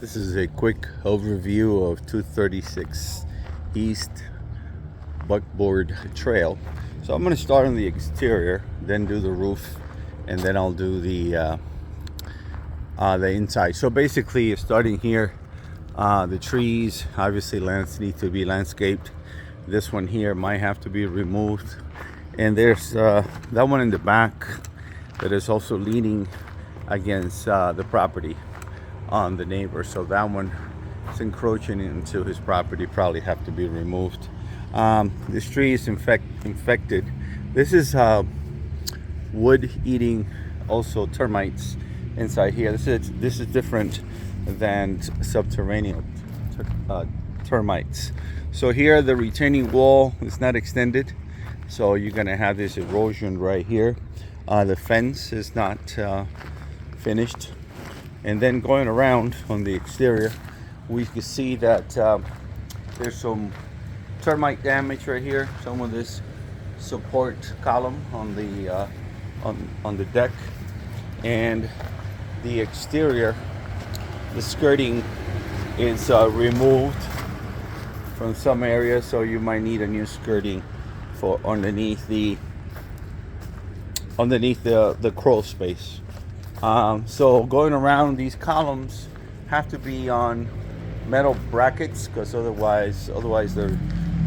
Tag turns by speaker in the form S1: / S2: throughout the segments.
S1: This is a quick overview of 236 East Buckboard Trail. So I'm going to start on the exterior, then do the roof, and then I'll do the inside. So basically, starting here, the trees obviously need to be landscaped. This one here might have to be removed, and there's that one in the back that is also leaning against the property on the neighbor, so that one is encroaching into his property, probably have to be removed. This tree is infected. This is wood eating also termites inside here. This is different than subterranean termites. So here the retaining wall is not extended, so you're gonna have this erosion right here. The fence is not finished. And then going around on the exterior, we can see that there's some termite damage right here. Some of this support column on the deck, and the exterior, the skirting is removed from some areas, so you might need a new skirting for underneath the crawl space. So going around, these columns have to be on metal brackets, because otherwise they're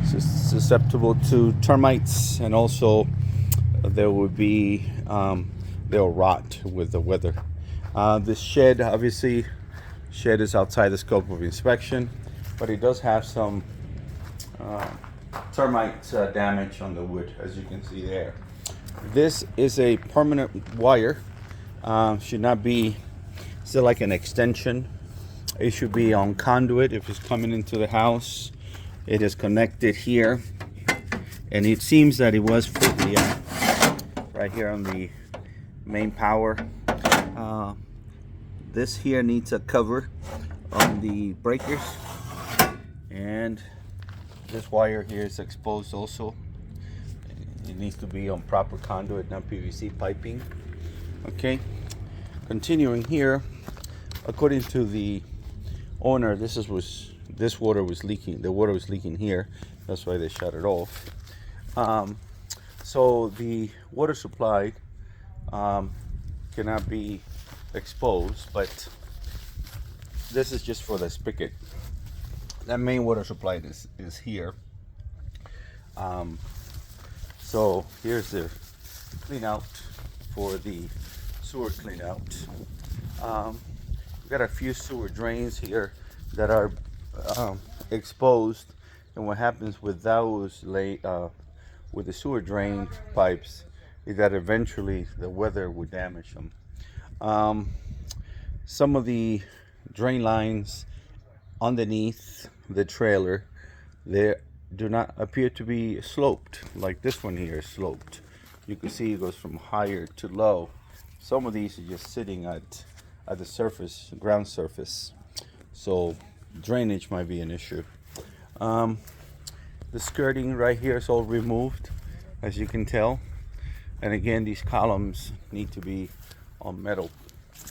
S1: susceptible to termites, and also there would be they'll rot with the weather. This shed is outside the scope of inspection, but it does have some termite damage on the wood, as you can see there. This is a permanent wire. Should not be still like an extension. It should be on conduit. If it's coming into the house, it is connected here, and it seems that it was for the right here on the main power. This here needs a cover on the breakers, and this wire here is exposed also. It needs to be on proper conduit, not PVC piping. Okay, continuing here, according to the owner, this water was leaking. The water was leaking here. That's why they shut it off. So the water supply cannot be exposed, but this is just for the spigot. That main water supply is here. So here's the clean out for the sewer clean out. We've got a few sewer drains here that are exposed, and what happens with those with the sewer drain pipes is that eventually the weather would damage them. Some of the drain lines underneath the trailer, they do not appear to be sloped, like this one here is sloped. You can see it goes from higher to low. Some of these are just sitting at the surface, ground surface, so drainage might be an issue. The skirting right here is all removed, as you can tell, and again, these columns need to be on metal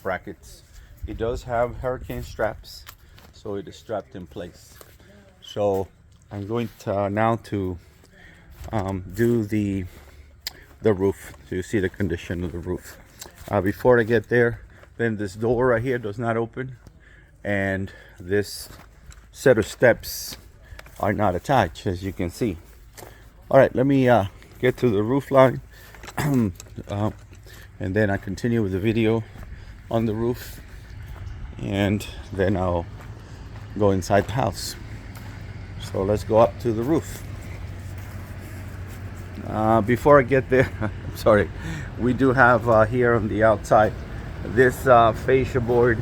S1: brackets. It does have hurricane straps, so it is strapped in place. So I'm going to now to do the roof, so you see the condition of the roof. Before I get there, then this door right here does not open, and this set of steps are not attached, as you can see. All right, let me get to the roof line, and then I continue with the video on the roof, and then I'll go inside the house. So let's go up to the roof. Before I get there, I'm sorry, we do have here on the outside, this fascia board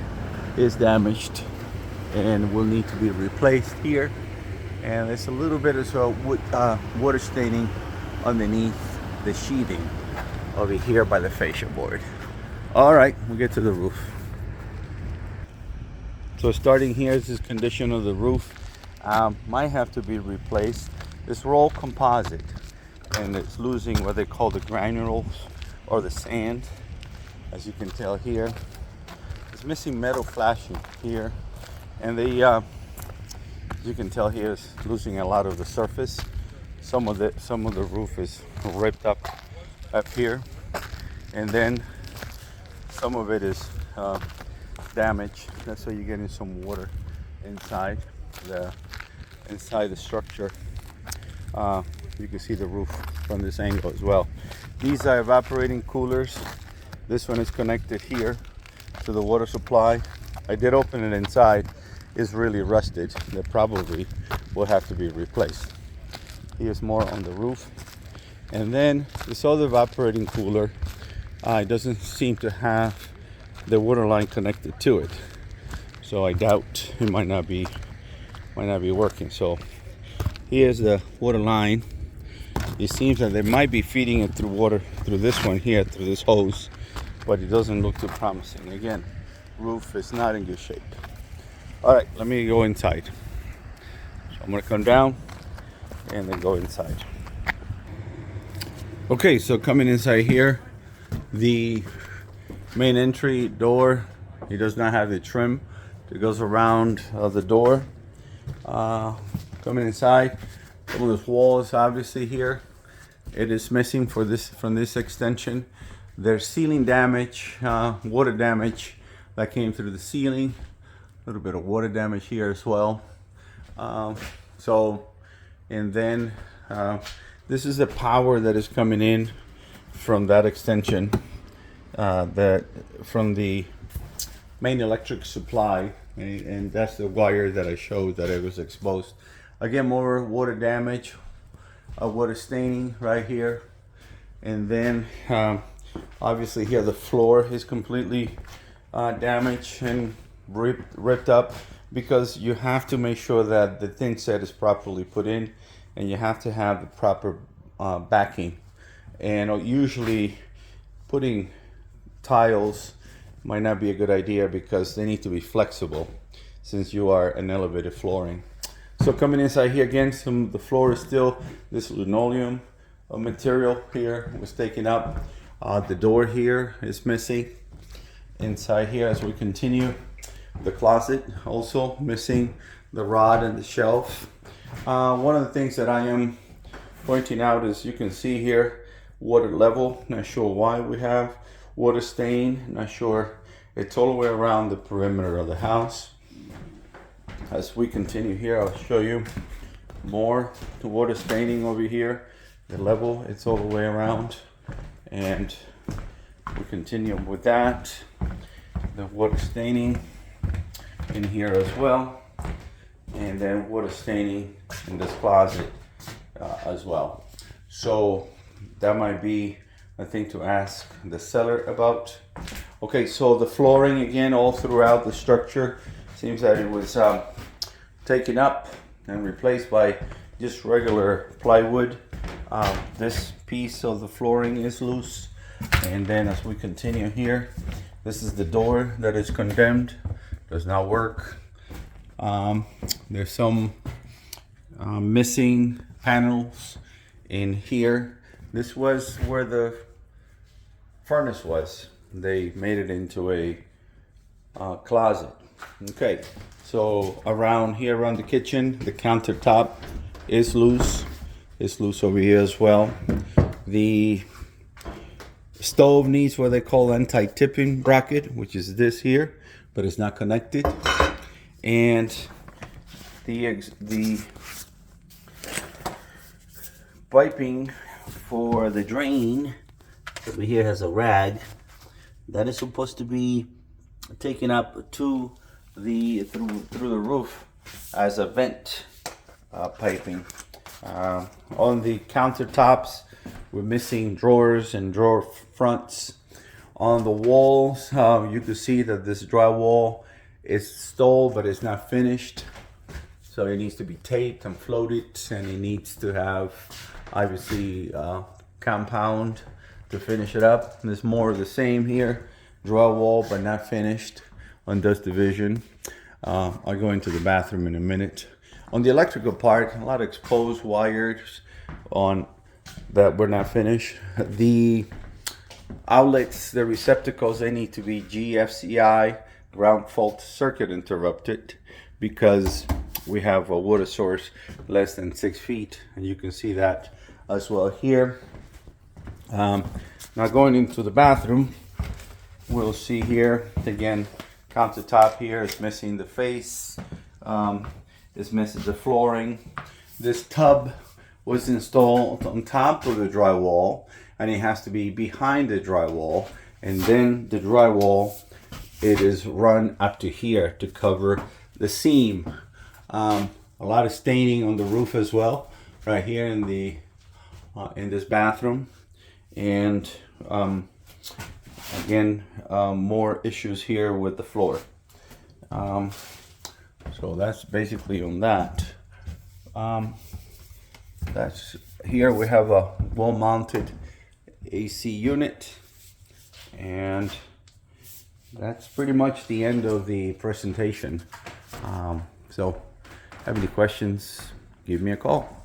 S1: is damaged and will need to be replaced here, and there's a little bit of water staining underneath the sheathing over here by the fascia board. All right, we'll get to the roof. So starting here is this condition of the roof. Might have to be replaced. This roll composite, and it's losing what they call the granules or the sand, as you can tell here. It's missing metal flashing here And they, you can tell here is losing a lot of the surface. Some of the roof is ripped up here, and then some of it is damaged. That's why you're getting some water inside the structure. You can see the roof from this angle as well. These are evaporating coolers. This one is connected here to the water supply. I did open it inside. It's really rusted. That probably will have to be replaced. Here's more on the roof. And then this other evaporating cooler, it doesn't seem to have the water line connected to it. So I doubt it might not be working. So here's the water line. It seems that they might be feeding it through water through this one here, through this hose, but it doesn't look too promising. Again, roof is not in good shape. All right, let me go inside. So I'm gonna come down and then go inside. Okay, so coming inside here, the main entry door, it does not have the trim that goes around the door. Coming inside, some of the walls obviously here, it is missing from this extension. There's ceiling damage, water damage that came through the ceiling. A little bit of water damage here as well. And then this is the power that is coming in from that extension, from the main electric supply, and that's the wire that I showed that it was exposed. Again, more water damage, water staining right here, and then obviously here the floor is completely damaged and ripped up, because you have to make sure that the thin set is properly put in, and you have to have the proper backing. And usually putting tiles might not be a good idea because they need to be flexible since you are an elevated flooring. So coming inside here again, the floor is still this linoleum material here was taken up. The door here is missing. Inside here, as we continue, the closet also missing the rod and the shelf. One of the things that I am pointing out is you can see here water level. Not sure why we have water stain. Not sure. It's all the way around the perimeter of the house. As we continue here, I'll show you more the water staining over here. The level, it's all the way around, and we continue with that. The water staining in here as well, and then water staining in this closet as well. So that might be a thing to ask the seller about. Okay, so the flooring again all throughout the structure seems that it was taken up and replaced by just regular plywood. This piece of the flooring is loose, and then as we continue here, this is the door that is condemned, does not work. There's some missing panels in here. This was where the furnace was. They made it into a closet. Okay, so around here, around the kitchen, the countertop is loose. It's loose over here as well. The stove needs what they call anti-tipping bracket, which is this here, but it's not connected. And the piping for the drain over here has a rag that is supposed to be taken up to the through the roof as a vent piping. On the countertops, we're missing drawers and drawer fronts. On the walls, you can see that this drywall is stalled, but it's not finished. So it needs to be taped and floated, and it needs to have obviously compound to finish it up. There's more of the same here, drywall but not finished on this division. I'll go into the bathroom in a minute. On the electrical part, a lot of exposed wires on that were not finished. The outlets, the receptacles, they need to be GFCI, ground fault circuit interrupted. because we have a water source less than 6 feet, and you can see that as well here. Now going into the bathroom, we'll see here again, countertop here is missing the face, it's missing the flooring. This tub was installed on top of the drywall, and it has to be behind the drywall, and then the drywall, it is run up to here to cover the seam. A lot of staining on the roof as well, right here in the in this bathroom, and again, more issues here with the floor. So that's basically on that. That's here we have a wall-mounted AC unit, and that's pretty much the end of the presentation. So, have any questions? Give me a call.